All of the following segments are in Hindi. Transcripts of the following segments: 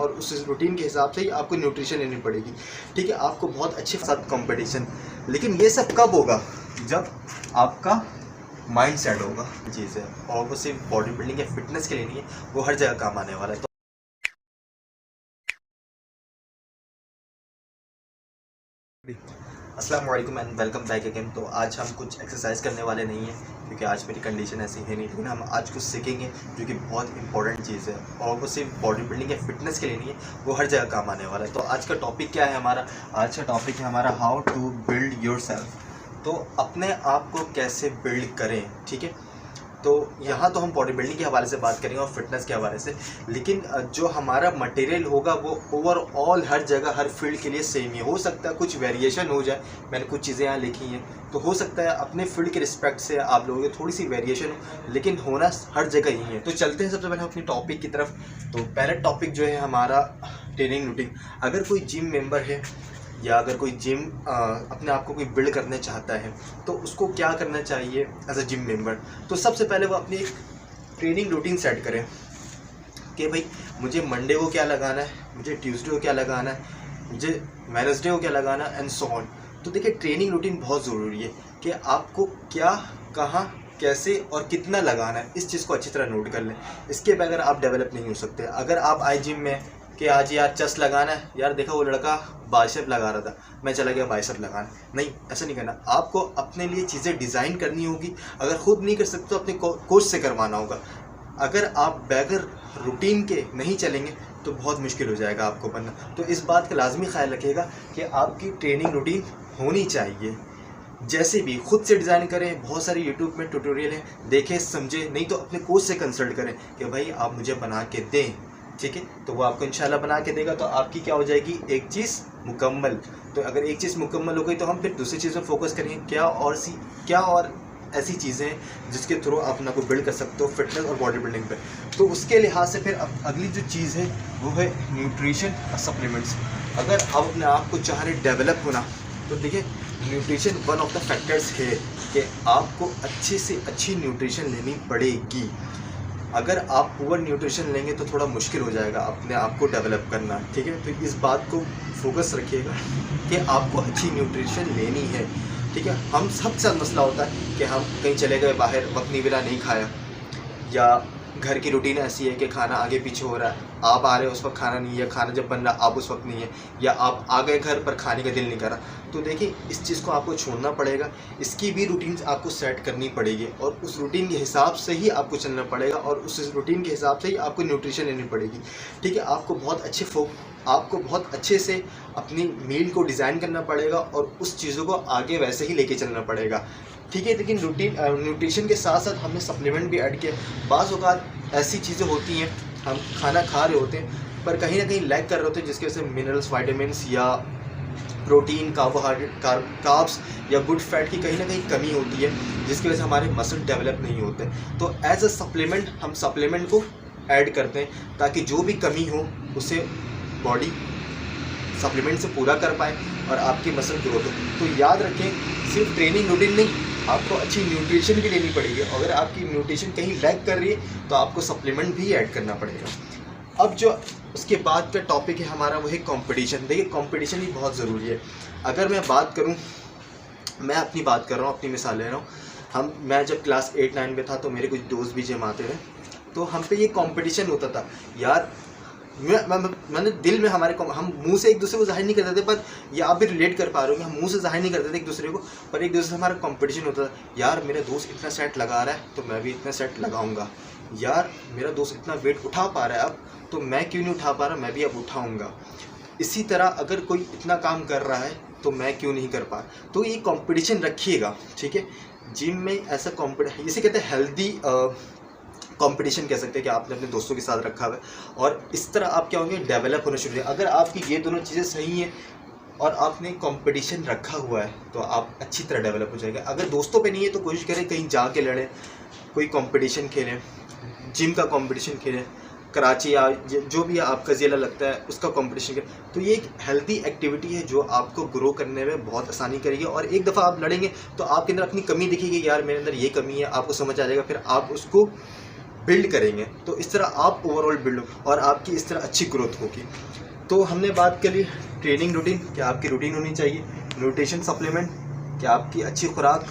और उस रूटीन के हिसाब से ही आपको न्यूट्रिशन लेनी पड़ेगी। ठीक है, आपको बहुत अच्छे साथ कंपटीशन, लेकिन ये सब कब होगा? जब आपका माइंड सेट होगा। चीज़ है, और वो सिर्फ बॉडी बिल्डिंग या फिटनेस के लिए नहीं है, वो हर जगह काम आने वाला है। अस्सलाम वालेकुम एंड वेलकम बैक अगेन। तो आज हम कुछ एक्सरसाइज करने वाले नहीं हैं क्योंकि आज मेरी कंडीशन ऐसी है नहीं, लेकिन हम आज कुछ सीखेंगे जो कि बहुत इंपॉर्टेंट चीज़ है, और वो सिर्फ बॉडी बिल्डिंग या फिटनेस के लिए नहीं है, वो हर जगह काम आने वाला है। तो आज का टॉपिक क्या है हमारा? आज का टॉपिक है हमारा हाउ टू बिल्ड योरसेल्फ। तो अपने आप को कैसे बिल्ड करें। ठीक है, तो यहाँ तो हम बॉडी बिल्डिंग के हवाले से बात करेंगे और फिटनेस के हवाले से, लेकिन जो हमारा मटेरियल होगा वो ओवरऑल हर जगह हर फील्ड के लिए सेम ही हो सकता है। कुछ वेरिएशन हो जाए, मैंने कुछ चीज़ें यहाँ लिखी हैं, तो हो सकता है अपने फील्ड के रिस्पेक्ट से आप लोगों की थोड़ी सी वेरिएशन हो, लेकिन होना हर जगह ही है। तो चलते हैं सबसे पहले अपनी टॉपिक की तरफ। तो पहला टॉपिक जो है हमारा ट्रेनिंग रूटीन। अगर कोई जिम मेंबर है या अगर कोई जिम अपने आप को कोई बिल्ड करना चाहता है तो उसको क्या करना चाहिए एज अ जिम मेंबर? तो सबसे पहले वो अपनी एक ट्रेनिंग रूटीन सेट करें कि भाई मुझे मंडे को क्या लगाना है, मुझे ट्यूसडे को क्या लगाना है, मुझे वेडनेसडे को क्या लगाना है, एंड सो ऑन। तो देखिए, ट्रेनिंग रूटीन बहुत ज़रूरी है कि आपको क्या, कहाँ, कैसे और कितना लगाना है, इस चीज़ को अच्छी तरह नोट कर लें। इसके बगैर आप डेवलप नहीं हो सकते। अगर आप आए जिम में कि आज यार चेस्ट लगाना है, यार देखा वो लड़का बाइसेप लगा रहा था, मैं चला गया बाइसेप लगाना, नहीं, ऐसा नहीं करना। आपको अपने लिए चीज़ें डिज़ाइन करनी होगी। अगर खुद नहीं कर सकते तो अपने कोच से करवाना होगा। अगर आप बगैर रूटीन के नहीं चलेंगे तो बहुत मुश्किल हो जाएगा आपको बनना। तो इस बात का लाजमी ख्याल रखिएगा कि आपकी ट्रेनिंग रूटीन होनी चाहिए। जैसे भी खुद से डिज़ाइन करें, बहुत सारे यूट्यूब में ट्यूटोरियल हैं, देखें समझें, नहीं तो अपने कोच से कंसल्ट करें कि भाई आप मुझे बना के दें। ठीक है, तो वो आपको इंशाल्लाह बना के देगा, तो आपकी क्या हो जाएगी, एक चीज़ मुकम्मल। तो अगर एक चीज़ मुकम्मल हो गई तो हम फिर दूसरी चीज़ में फोकस करेंगे, क्या और ऐसी चीज़ें हैं जिसके थ्रू आप अपना को बिल्ड कर सकते हो फिटनेस और बॉडी बिल्डिंग पे। तो उसके लिहाज से फिर अगली जो चीज़ है वो है न्यूट्रिशन और सप्लीमेंट्स। अगर आप अपने आप को चाह रहे डेवलप होना, तो देखिए nutrition one of the factors है कि आपको अच्छे से अच्छी न्यूट्रिशन लेनी पड़ेगी। अगर आप पुअर न्यूट्रिशन लेंगे तो थोड़ा मुश्किल हो जाएगा अपने आप को डेवलप करना। ठीक है, तो इस बात को फोकस रखिएगा कि आपको अच्छी न्यूट्रिशन लेनी है। ठीक है, हम सबके साथ मसला होता है कि हम कहीं चले गए बाहर, वक्त नहीं मिला, नहीं खाया, या घर की रूटीन ऐसी है कि खाना आगे पीछे हो रहा है, आप आ रहे हो उस वक्त खाना नहीं है, खाना जब बन रहा आप उस वक्त नहीं है, या आप आ गए घर पर खाने का दिल नहीं कर रहा। तो देखिए, इस चीज़ को आपको छोड़ना पड़ेगा। इसकी भी रूटीन आपको सेट करनी पड़ेगी और उस रूटीन के हिसाब से ही आपको चलना पड़ेगा और उस रूटीन के हिसाब से ही आपको न्यूट्रिशन लेनी पड़ेगी। ठीक है, आपको बहुत अच्छे से अपनी मील को डिज़ाइन करना पड़ेगा और उस चीज़ों को आगे वैसे ही लेके चलना पड़ेगा। ठीक है, लेकिन न्यूट्रिशन के साथ साथ हमने सप्लीमेंट भी ऐड किया। बाज़ औक़ात ऐसी चीज़ें होती हैं, हम खाना खा रहे होते हैं पर कहीं ना कहीं लैग कर रहे होते हैं, जिसकी वजह से मिनरल्स, वाइटामिन्स या प्रोटीन, कार्बोहाइड्रेट, कार्ब्स या गुड फैट की कहीं ना कहीं कमी होती है, जिसकी वजह से हमारे मसल डेवलप नहीं होते। तो एज अ सप्लीमेंट हम सप्लीमेंट को ऐड करते हैं ताकि जो भी कमी हो उसे बॉडी सप्लीमेंट से पूरा कर पाए और आपकी मसल ग्रोथ हो। तो याद रखें, सिर्फ ट्रेनिंग रूटीन नहीं, आपको अच्छी न्यूट्रिशन भी लेनी पड़ेगी। अगर आपकी न्यूट्रिशन कहीं लैग कर रही है तो आपको सप्लीमेंट भी ऐड करना पड़ेगा। अब जो उसके बाद का टॉपिक है हमारा वो है कंपटीशन। देखिए, कंपटीशन ही बहुत ज़रूरी है। अगर मैं बात करूं, मैं अपनी बात कर रहा हूं, अपनी मिसाल ले रहा हूं। मैं जब क्लास 8-9 में था तो मेरे कुछ दोस्त भी जिम आते थे, तो हम पे ये कंपटीशन होता था। यार मैंने दिल में हम मुंह से एक दूसरे को जाहिर नहीं करते थे, पर ये आप भी रिलेट कर पा रहे हो, हम मुंह से जाहिर नहीं करते थे एक दूसरे को, पर एक दूसरे से हमारा कंपटीशन होता था। यार मेरा दोस्त इतना सेट लगा रहा है तो मैं भी इतना सेट लगाऊंगा, यार मेरा दोस्त इतना वेट उठा पा रहा है अब, तो मैं क्यों नहीं उठा पा रहा, मैं भी अब उठाऊंगा। इसी तरह अगर कोई इतना काम कर रहा है तो मैं क्यों नहीं कर पा रहा। तो ये कंपटीशन रखिएगा। ठीक है, जिम में ऐसा कंपटीशन, इसे कहते हैं हेल्दी कंपटीशन कह सकते हैं कि आपने अपने दोस्तों के साथ रखा हुआ है, और इस तरह आप क्या होंगे, डेवलप होना शुरू होंगे। अगर आपकी ये दोनों चीज़ें सही हैं और आपने कंपटीशन रखा हुआ है तो आप अच्छी तरह डेवलप हो जाएगा। अगर दोस्तों पे नहीं है तो कोशिश करें कहीं जाके लड़ें, कोई कंपटीशन खेलें, जिम का कंपटीशन खेलें, कराची या जो भी आपका ज़िला लगता है उसका कंपटीशन खेलें। तो ये एक हेल्दी एक्टिविटी है जो आपको ग्रो करने में बहुत आसानी करेगी। और एक दफ़ा आप लड़ेंगे तो आपके अंदर अपनी कमी दिखेगी, यार मेरे अंदर ये कमी है, आपको समझ आ जाएगा, फिर आप उसको बिल्ड करेंगे तो इस तरह आप ओवरऑल बिल्ड हो और आपकी इस तरह अच्छी ग्रोथ होगी। तो हमने बात करी ट्रेनिंग रूटीन, क्या आपकी रूटीन होनी चाहिए, न्यूट्रिशन सप्लीमेंट, क्या आपकी अच्छी खुराक,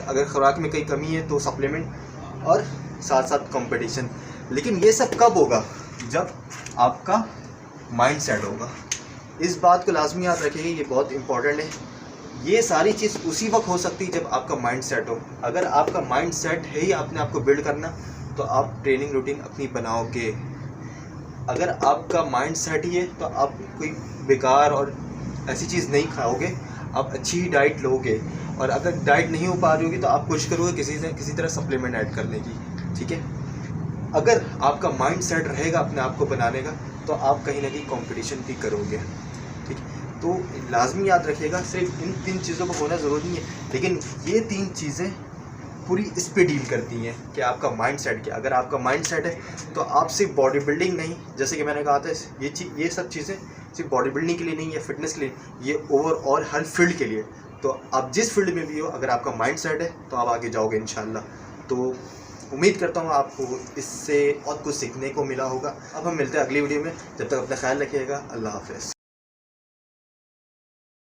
अगर खुराक में कहीं कमी है तो सप्लीमेंट, और साथ साथ कंपटीशन। लेकिन ये सब कब होगा, जब आपका माइंड सेट होगा। इस बात को लाजमी याद रखिएगा, ये बहुत इंपॉर्टेंट है। ये सारी चीज़ उसी वक्त हो सकती है जब आपका माइंड सेट हो। अगर आपका माइंड सेट है ही अपने आप को बिल्ड करना, तो आप ट्रेनिंग रूटीन अपनी बनाओगे। अगर आपका माइंड सेट ही है तो आप कोई बेकार और ऐसी चीज़ नहीं खाओगे, आप अच्छी डाइट लोगे। और अगर डाइट नहीं हो पा रही होगी तो आप कोशिश करोगे किसी तरह सप्लीमेंट ऐड करने की, ठीक है। अगर आपका माइंड सेट रहेगा अपने आप को बनाने का, तो आप कहीं ना कहीं कंपटीशन भी करोगे, ठीक है। तो लाजमी याद रखिएगा, सिर्फ इन 3 चीज़ों को होना ज़रूरी नहीं है, लेकिन ये 3 चीज़ें पूरी इस पे डील करती हैं कि आपका माइंड सेट क्या। अगर आपका माइंड सेट है तो आप सिर्फ बॉडी बिल्डिंग नहीं, जैसे कि मैंने कहा था, ये सब चीज़ें सिर्फ बॉडी बिल्डिंग के लिए नहीं या फिटनेस के लिए, ये ओवरऑल हर फील्ड के लिए। तो आप जिस फील्ड में भी हो, अगर आपका माइंड सेट है तो आप आगे जाओगे इंशाल्लाह। तो उम्मीद करता हूँ आपको इससे बहुत कुछ सीखने को मिला होगा। अब हम मिलते हैं अगली वीडियो में, जब तक अपना ख्याल रखिएगा। अल्लाह हाफ़िज़।